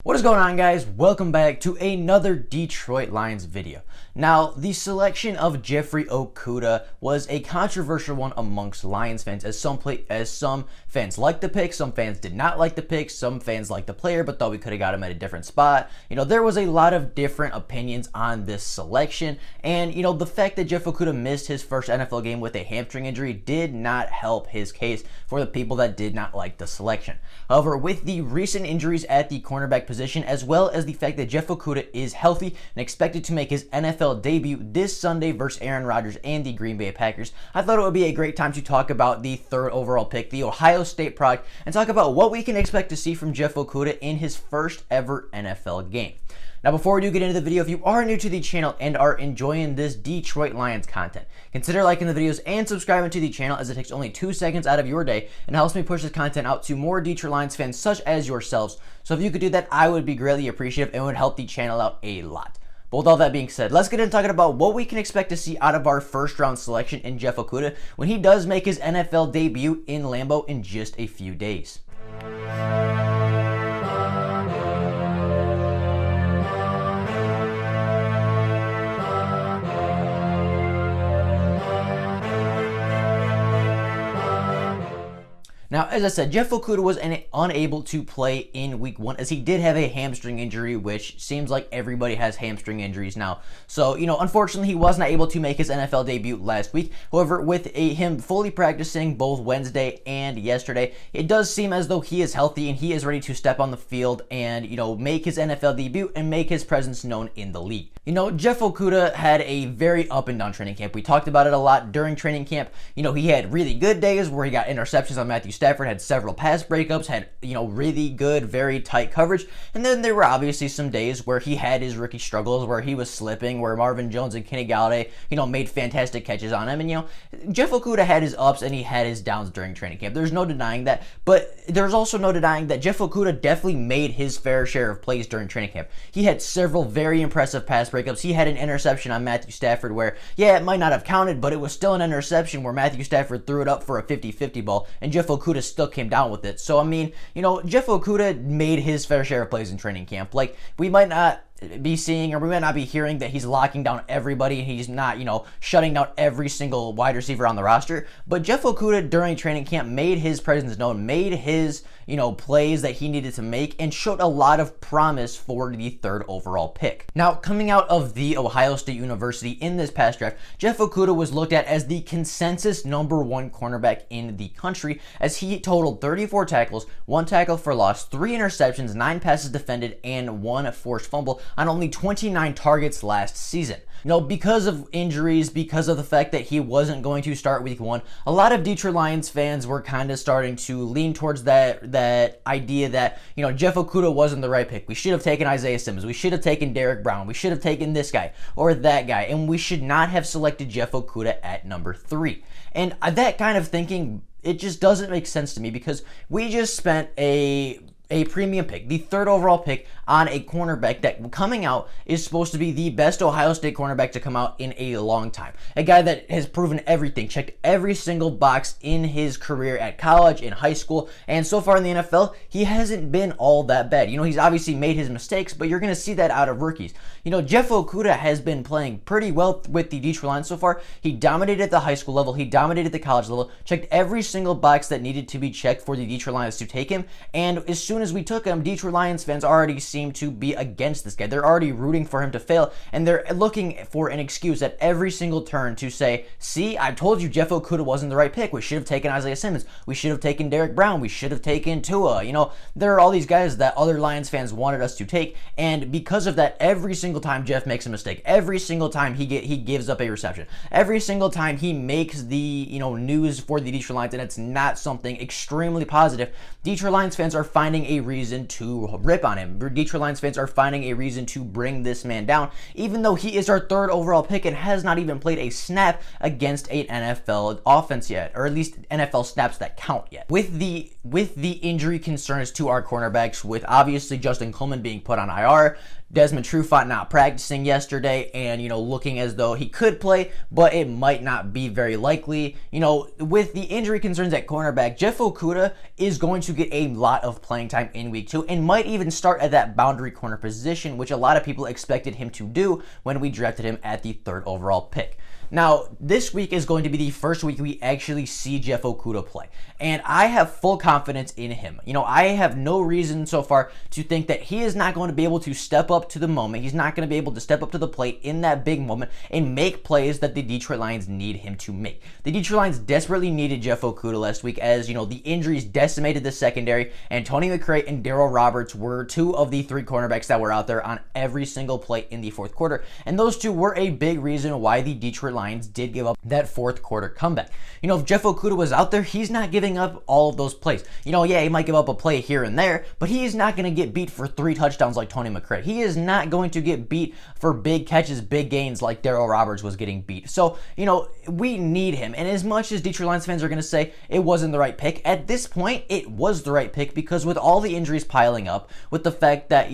What is going on, guys? Welcome back to another Detroit Lions video. Now, the selection of Jeffrey Okudah was a controversial one amongst Lions fans, as some fans liked the pick, some fans did not like the pick, some fans liked the player but thought we could have got him at a different spot. There was a lot of different opinions on this selection, and the fact that Jeff Okudah missed his first NFL game with a hamstring injury did not help his case for the people that did not like the selection. However, with the recent injuries at the cornerback position, as well as the fact that Jeff Okudah is healthy and expected to make his NFL debut this Sunday versus Aaron Rodgers and the Green Bay Packers, I thought it would be a great time to talk about the third overall pick, the Ohio State product, and talk about what we can expect to see from Jeff Okudah in his first ever NFL game. Now, before we do get into the video, if you are new to the channel and are enjoying this Detroit Lions content, consider liking the videos and subscribing to the channel, as it takes only 2 seconds out of your day and helps me push this content out to more Detroit Lions fans such as yourselves. So if you could do that, I would be greatly appreciative and would help the channel out a lot. But with all that being said, let's get into talking about what we can expect to see out of our first round selection in Jeff Okudah when he does make his NFL debut in Lambeau in just a few days. Now, as I said, Jeff Okudah was unable to play in week 1 as he did have a hamstring injury, which seems like everybody has hamstring injuries now. So, unfortunately, he was not able to make his NFL debut last week. However, with him fully practicing both Wednesday and yesterday, it does seem as though he is healthy and he is ready to step on the field and, make his NFL debut and make his presence known in the league. Jeff Okudah had a very up and down training camp. We talked about it a lot during training camp. He had really good days where he got interceptions on Matthew Stafford, had several pass breakups, had, really good, very tight coverage. And then there were obviously some days where he had his rookie struggles, where he was slipping, where Marvin Jones and Kenny Galladay, made fantastic catches on him. And, Jeff Okudah had his ups and he had his downs during training camp. There's no denying that. But there's also no denying that Jeff Okudah definitely made his fair share of plays during training camp. He had several very impressive pass breakups. He had an interception on Matthew Stafford where, it might not have counted, but it was still an interception where Matthew Stafford threw it up for a 50-50 ball, and Jeff Okudah still came down with it. So, Jeff Okudah made his fair share of plays in training camp. Like, we might not be seeing, or we might not be hearing that he's locking down everybody and he's not, shutting down every single wide receiver on the roster. But Jeff Okudah during training camp made his presence known, made his, plays that he needed to make, and showed a lot of promise for the third overall pick. Now, coming out of the Ohio State University in this past draft, Jeff Okudah was looked at as the consensus #1 cornerback in the country, as he totaled 34 tackles, 1 tackle for loss, 3 interceptions, 9 passes defended, and 1 forced fumble on only 29 targets last season. Because of injuries, because of the fact that he wasn't going to start week 1, a lot of Detroit Lions fans were kind of starting to lean towards that idea that, Jeff Okudah wasn't the right pick. We should have taken Isaiah Simmons. We should have taken Derek Brown. We should have taken this guy or that guy. And we should not have selected Jeff Okudah at number 3. And that kind of thinking, it just doesn't make sense to me, because we just spent a premium pick, the third overall pick, on a cornerback that, coming out, is supposed to be the best Ohio State cornerback to come out in a long time. A guy that has proven everything, checked every single box in his career at college, in high school, and so far in the NFL, he hasn't been all that bad. He's obviously made his mistakes, but you're going to see that out of rookies. Jeff Okudah has been playing pretty well with the Detroit Lions so far. He dominated at the high school level, he dominated at the college level, checked every single box that needed to be checked for the Detroit Lions to take him, and as soon as we took him, Detroit Lions fans already seem to be against this guy. They're already rooting for him to fail, and they're looking for an excuse at every single turn to say, see, I told you Jeff Okudah wasn't the right pick. We should have taken Isaiah Simmons. We should have taken Derek Brown. We should have taken Tua. There are all these guys that other Lions fans wanted us to take, and because of that, every single time Jeff makes a mistake, every single time he gives up a reception, every single time he makes the, news for the Detroit Lions, and it's not something extremely positive, Detroit Lions fans are finding a reason to rip on him. Detroit Lions fans are finding a reason to bring this man down, even though he is our third overall pick and has not even played a snap against an NFL offense yet, or at least NFL snaps that count yet. With the injury concerns to our cornerbacks, with obviously Justin Coleman being put on IR, Desmond Trufant not practicing yesterday and, looking as though he could play, but it might not be very likely. With the injury concerns at cornerback, Jeff Okudah is going to get a lot of playing time time in week 2 and might even start at that boundary corner position, which a lot of people expected him to do when we drafted him at the 3rd overall pick. Now, this week is going to be the first week we actually see Jeff Okudah play, and I have full confidence in him. I have no reason so far to think that he is not going to be able to step up to the moment. He's not going to be able to step up to the plate in that big moment and make plays that the Detroit Lions need him to make. The Detroit Lions desperately needed Jeff Okudah last week, as the injuries decimated the secondary, and Tony McRae and Darryl Roberts were 2 of the 3 cornerbacks that were out there on every single play in the 4th quarter, and those 2 were a big reason why the Detroit Lions did give up that 4th quarter comeback. If Jeff Okudah was out there, he's not giving up all of those plays. Yeah, he might give up a play here and there, but he is not going to get beat for 3 touchdowns like Tony McRae. He is not going to get beat for big catches, big gains like Darryl Roberts was getting beat. So, we need him. And as much as Detroit Lions fans are going to say it wasn't the right pick, at this point, it was the right pick, because with all the injuries piling up, with the fact that,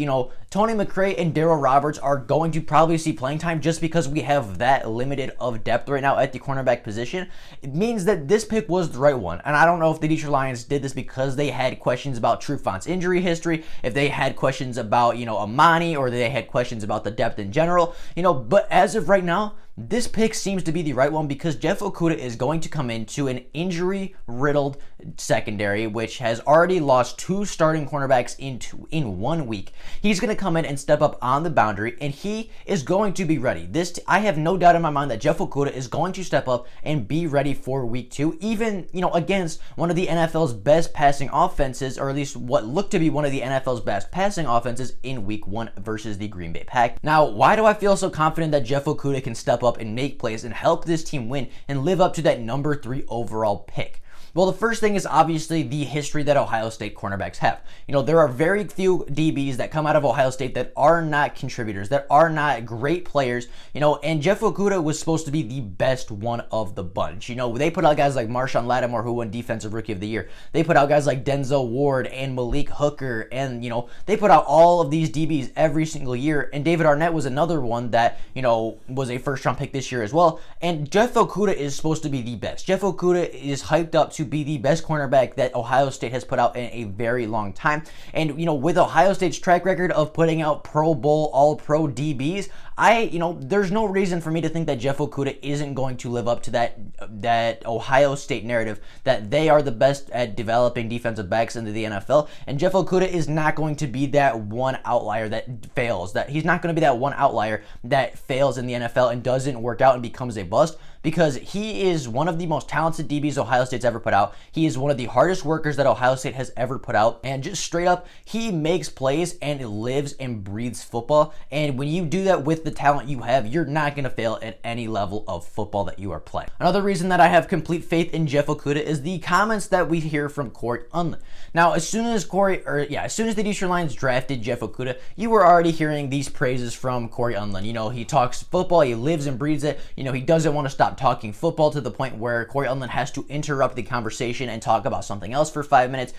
Tony McRae and Darryl Roberts are going to probably see playing time just because we have that limited of depth right now at the cornerback position, it means that this pick was the right one. And I don't know if the Detroit Lions did this because they had questions about Trufant's injury history, if they had questions about, Amani, or they had questions about the depth in general, but as of right now, this pick seems to be the right one, because Jeff Okudah is going to come into an injury-riddled secondary, which has already lost 2 starting cornerbacks in 1 week. He's going to come in and step up on the boundary, and he is going to be ready. I have no doubt in my mind that Jeff Okudah is going to step up and be ready for week 2, even, against one of the NFL's best passing offenses, or at least what looked to be one of the NFL's best passing offenses in week 1 versus the Green Bay Packers. Now, why do I feel so confident that Jeff Okudah can step up and make plays and help this team win and live up to that number 3 overall pick? Well, the first thing is obviously the history that Ohio State cornerbacks have. There are very few DBs that come out of Ohio State that are not contributors, that are not great players, and Jeff Okudah was supposed to be the best one of the bunch. They put out guys like Marshawn Lattimore, who won Defensive Rookie of the Year. They put out guys like Denzel Ward and Malik Hooker, and, they put out all of these DBs every single year, and David Arnett was another one that, was a first-round pick this year as well, and Jeff Okudah is supposed to be the best. Jeff Okudah is hyped up to be the best cornerback that Ohio State has put out in a very long time. And, with Ohio State's track record of putting out Pro Bowl, All-Pro DBs, there's no reason for me to think that Jeff Okudah isn't going to live up to that Ohio State narrative that they are the best at developing defensive backs into the NFL. And Jeff Okudah is not going to be that one outlier that fails. That he's not going to be that one outlier that fails in the NFL and doesn't work out and becomes a bust, because he is one of the most talented DBs Ohio State's ever put out. He is one of the hardest workers that Ohio State has ever put out. And just straight up, he makes plays and lives and breathes football. And when you do that with the talent you have, you're not going to fail at any level of football that you are playing. Another reason that I have complete faith in Jeff Okudah is the comments that we hear from Corey Unlin. Now, as soon as the Detroit Lions drafted Jeff Okudah, you were already hearing these praises from Corey Unlin. He talks football, he lives and breathes it. He doesn't want to stop talking football, to the point where Corey Unlin has to interrupt the conversation and talk about something else for 5 minutes.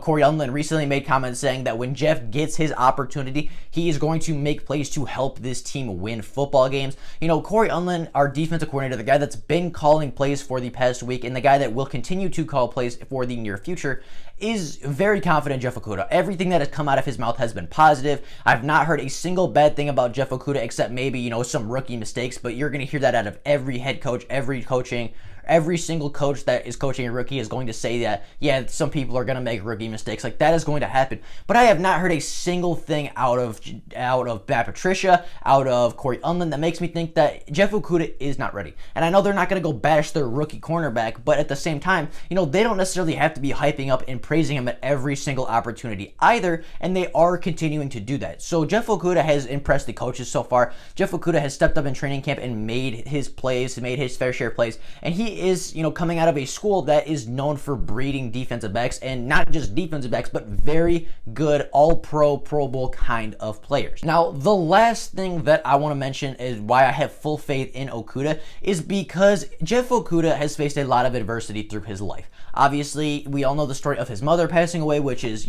Corey Unlin recently made comments saying that when Jeff gets his opportunity, he is going to make plays to help this team win football games. Corey Unlin, our defensive coordinator, the guy that's been calling plays for the past week and the guy that will continue to call plays for the near future, is very confident in Jeff Okudah. Everything that has come out of his mouth has been positive. I've not heard a single bad thing about Jeff Okudah, except maybe, some rookie mistakes, but you're going to hear that out of every head coach, every single coach that is coaching a rookie is going to say that, yeah, some people are going to make rookie mistakes. Like, that is going to happen. But I have not heard a single thing out of Matt Patricia, out of Corey Unlin, that makes me think that Jeff Okudah is not ready. And I know they're not going to go bash their rookie cornerback, but at the same time, they don't necessarily have to be hyping up and praising him at every single opportunity either, and they are continuing to do that. So Jeff Okudah has impressed the coaches so far. Jeff Okudah has stepped up in training camp and made his plays, made his fair share of plays, and he is, coming out of a school that is known for breeding defensive backs, and not just defensive backs, but very good all-pro, Pro Bowl kind of players. Now, the last thing that I want to mention is why I have full faith in Okudah is because Jeff Okudah has faced a lot of adversity through his life. Obviously, we all know the story of his mother passing away, which is,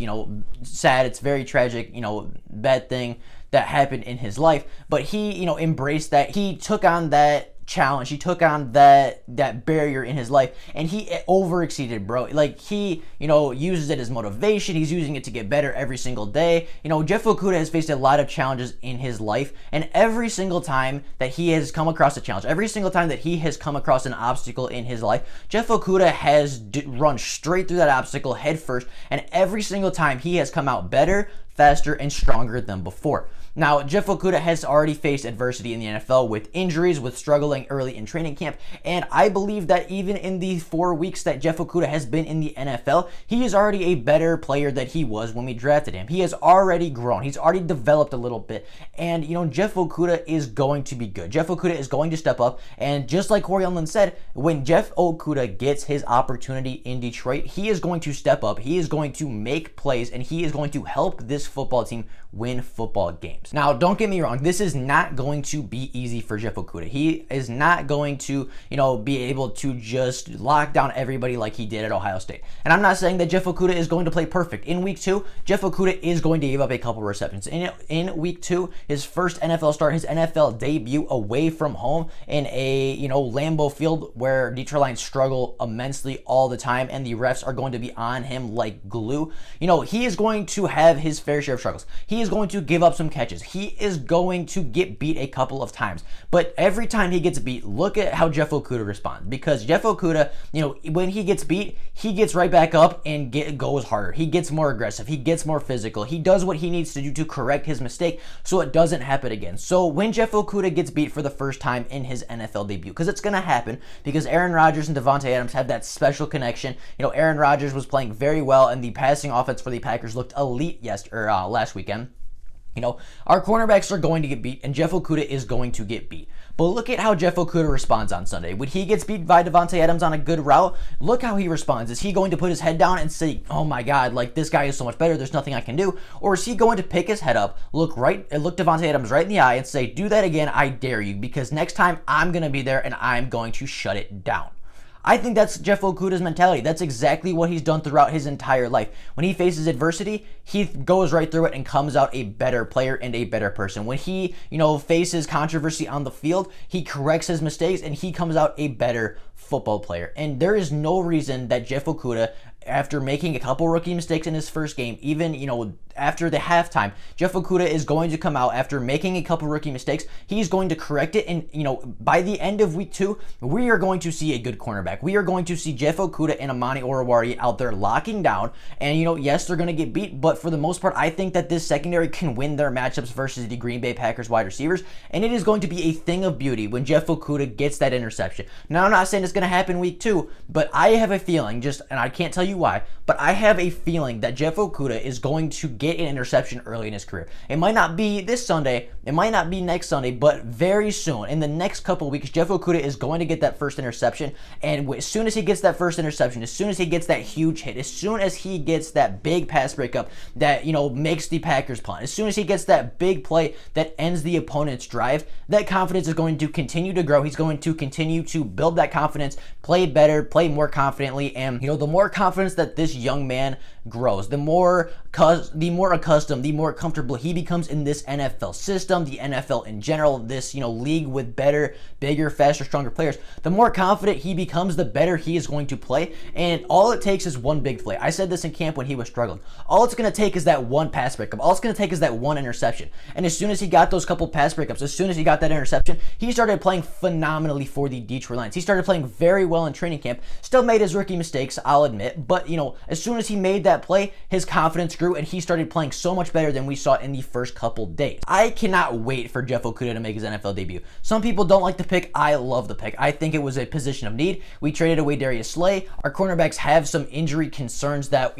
sad. It's very tragic, bad thing that happened in his life. But he, embraced that. He took on that challenge. He took on that barrier in his life, and he overexceeded, bro. Like, he, uses it as motivation. He's using it to get better every single day. Jeff Okudah has faced a lot of challenges in his life, and every single time that he has come across a challenge, every single time that he has come across an obstacle in his life, Jeff Okudah has run straight through that obstacle head first, and every single time he has come out better, faster, and stronger than before. Now, Jeff Okudah has already faced adversity in the NFL with injuries, with struggling early in training camp, and I believe that even in the 4 weeks that Jeff Okudah has been in the NFL, he is already a better player than he was when we drafted him. He has already grown. He's already developed a little bit, and, Jeff Okudah is going to be good. Jeff Okudah is going to step up, and just like Corey Unlin said, when Jeff Okudah gets his opportunity in Detroit, he is going to step up, he is going to make plays, and he is going to help this football team win football games. Now, don't get me wrong, this is not going to be easy for Jeff Okudah. He is not going to, be able to just lock down everybody like he did at Ohio State. And I'm not saying that Jeff Okudah is going to play perfect. In week 2, Jeff Okudah is going to give up a couple receptions. In week 2, his first NFL start, his NFL debut away from home in a, Lambeau Field where Detroit Lions struggle immensely all the time and the refs are going to be on him like glue. He is going to have his fair share of struggles. He is going to give up some catches. He is going to get beat a couple of times. But every time he gets beat, look at how Jeff Okudah responds. Because Jeff Okudah, when he gets beat, he gets right back up and goes harder. He gets more aggressive. He gets more physical. He does what he needs to do to correct his mistake so it doesn't happen again. So when Jeff Okudah gets beat for the first time in his NFL debut, because it's going to happen, because Aaron Rodgers and Davante Adams have that special connection. Aaron Rodgers was playing very well, and the passing offense for the Packers looked elite last weekend. Our cornerbacks are going to get beat, and Jeff Okudah is going to get beat. But look at how Jeff Okudah responds on Sunday. When he gets beat by Davante Adams on a good route, look how he responds. Is he going to put his head down and say, oh my God, like, this guy is so much better, there's nothing I can do? Or is he going to pick his head up, look Davante Adams right in the eye and say, do that again, I dare you, because next time I'm going to be there and I'm going to shut it down? I think that's Jeff Okudah's mentality. That's exactly what he's done throughout his entire life. When he faces adversity, he goes right through it and comes out a better player and a better person. When he, faces controversy on the field, he corrects his mistakes and he comes out a better football player. And there is no reason that Jeff Okudah, after making a couple rookie mistakes in his first game, even, after the halftime, Jeff Okudah is going to come out after making a couple rookie mistakes. He's going to correct it. And, by the end of week 2, we are going to see a good cornerback. We are going to see Jeff Okudah and Amani Oruwariye out there locking down. And, yes, they're going to get beat. But for the most part, I think that this secondary can win their matchups versus the Green Bay Packers wide receivers. And it is going to be a thing of beauty when Jeff Okudah gets that interception. Now, I'm not saying it's going to happen week 2, but I have a feeling, and I can't tell you why, but I have a feeling that Jeff Okudah is going to get an interception early in his career. It might not be this Sunday, it might not be next Sunday, but very soon, in the next couple of weeks, Jeff Okudah is going to get that first interception, and as soon as he gets that first interception, as soon as he gets that huge hit, as soon as he gets that big pass breakup that, makes the Packers punt, as soon as he gets that big play that ends the opponent's drive, that confidence is going to continue to grow. He's going to continue to build that confidence, play better, play more confidently, and, the more confidence that this young man grows, the more accustomed, the more comfortable he becomes in this NFL system, the NFL in general, this, league with better, bigger, faster, stronger players, the more confident he becomes, the better he is going to play. And all it takes is one big play. I said this in camp when he was struggling. All it's going to take is that one pass breakup. All it's going to take is that one interception. And as soon as he got those couple pass breakups, as soon as he got that interception, he started playing phenomenally for the Detroit Lions. He started playing very well in training camp. Still made his rookie mistakes, I'll admit, but, as soon as he made that play, his confidence grew and he started playing so much better than we saw in the first couple days. I cannot wait for Jeff Okudah to make his NFL debut. Some people don't like the pick. I love the pick. I think it was a position of need. We traded away Darius Slay. Our cornerbacks have some injury concerns that,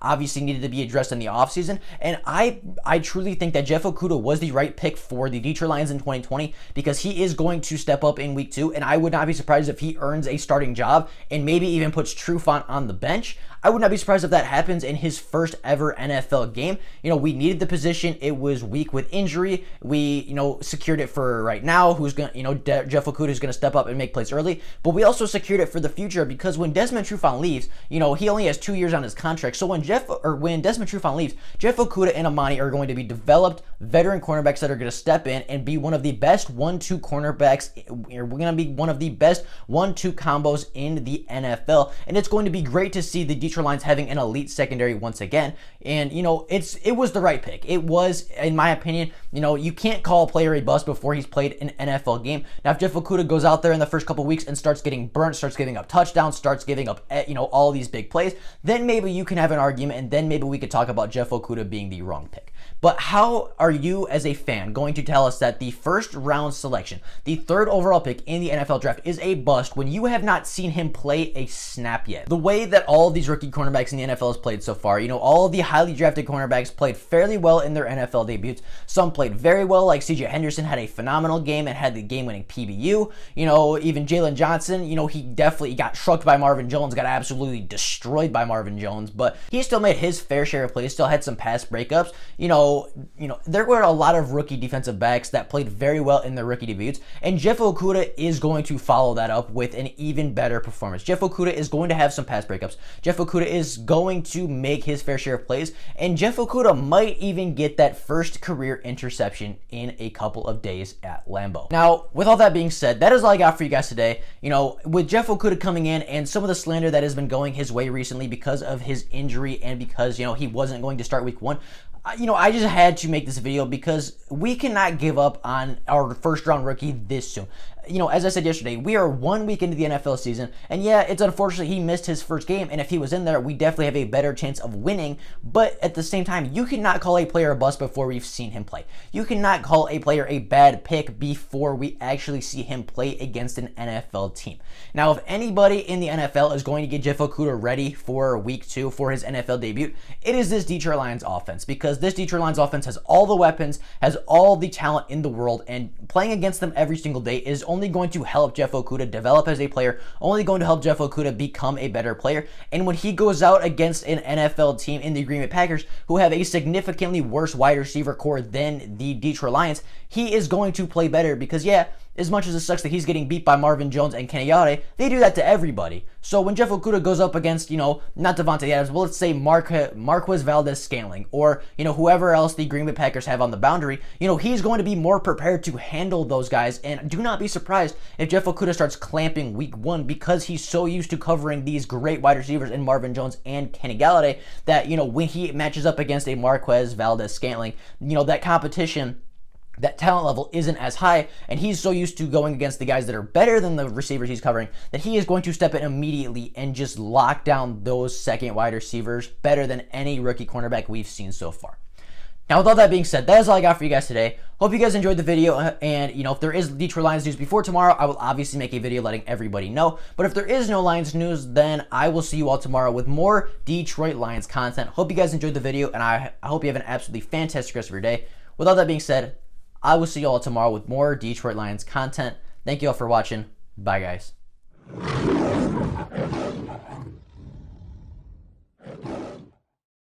obviously needed to be addressed in the offseason. And I truly think that Jeff Okudah was the right pick for the Detroit Lions in 2020 because he is going to step up in week 2. And I would not be surprised if he earns a starting job and maybe even puts Trufant on the bench. which I would not be surprised if that happens in his first ever NFL game. We needed the position. It was weak with injury. We, secured it for right now. Who's going to, Jeff Okudah is going to step up and make plays early. But we also secured it for the future because when Desmond Trufant leaves, he only has 2 years on his contract. So when Desmond Trufant leaves, Jeff Okudah and Amani are going to be developed veteran cornerbacks that are going to step in and be one of the best 1-2 cornerbacks. We're going to be one of the best 1-2 combos in the NFL. And it's going to be great to see the Detroit Lions having an elite secondary once again. And, it was the right pick. It was, in my opinion, you can't call a player a bust before he's played an NFL game. Now, if Jeff Okudah goes out there in the first couple weeks and starts getting burnt, starts giving up touchdowns, starts giving up, all these big plays, then maybe you can have an argument, and then maybe we could talk about Jeff Okudah being the wrong pick. But how are you as a fan going to tell us that the first round selection, the 3rd overall pick in the NFL draft, is a bust when you have not seen him play a snap yet? The way that all of these rookie cornerbacks in the NFL has played so far, all of the highly drafted cornerbacks played fairly well in their NFL debuts. Some played very well, like CJ Henderson had a phenomenal game and had the game-winning PBU. Even Jalen Johnson, he definitely got shrugged by Marvin Jones, got absolutely destroyed by Marvin Jones, but he still made his fair share of plays, still had some pass breakups. There were a lot of rookie defensive backs that played very well in their rookie debuts, and Jeff Okudah is going to follow that up with an even better performance. Jeff Okudah is going to have some pass breakups. Jeff Okudah is going to make his fair share of plays, and Jeff Okudah might even get that first career interception in a couple of days at Lambeau. Now, with all that being said, that is all I got for you guys today. With Jeff Okudah coming in and some of the slander that has been going his way recently because of his injury and because, he wasn't going to start week 1, I just had to make this video because we cannot give up on our first round rookie this soon. As I said yesterday, we are 1 week into the NFL season, and yeah, it's unfortunate he missed his first game, and if he was in there, we definitely have a better chance of winning, but at the same time, you cannot call a player a bust before we've seen him play. You cannot call a player a bad pick before we actually see him play against an NFL team. Now, if anybody in the NFL is going to get Jeff Okudah ready for week 2 for his NFL debut, it is this Detroit Lions offense, because this Detroit Lions offense has all the weapons, has all the talent in the world, and playing against them every single day is only going to help Jeff Okudah develop as a player, only going to help Jeff Okudah become a better player. And when he goes out against an NFL team in the Green Bay Packers who have a significantly worse wide receiver core than the Detroit Lions, he is going to play better because, yeah, as much as it sucks that he's getting beat by Marvin Jones and Kenny Galladay, they do that to everybody. So when Jeff Okudah goes up against, not Devontae Adams, but let's say Marquez Valdez-Scantling, or, whoever else the Green Bay Packers have on the boundary, he's going to be more prepared to handle those guys. And do not be surprised if Jeff Okudah starts clamping week 1 because he's so used to covering these great wide receivers in Marvin Jones and Kenny Galladay that, when he matches up against a Marquez Valdez-Scantling, that competition, that talent level isn't as high, and he's so used to going against the guys that are better than the receivers he's covering that he is going to step in immediately and just lock down those second wide receivers better than any rookie cornerback we've seen so far. Now, with all that being said, that is all I got for you guys today. Hope you guys enjoyed the video, and, if there is Detroit Lions news before tomorrow, I will obviously make a video letting everybody know. But if there is no Lions news, then I will see you all tomorrow with more Detroit Lions content. Hope you guys enjoyed the video, and I hope you have an absolutely fantastic rest of your day. With all that being said, I will see you all tomorrow with more Detroit Lions content. Thank you all for watching. Bye, guys.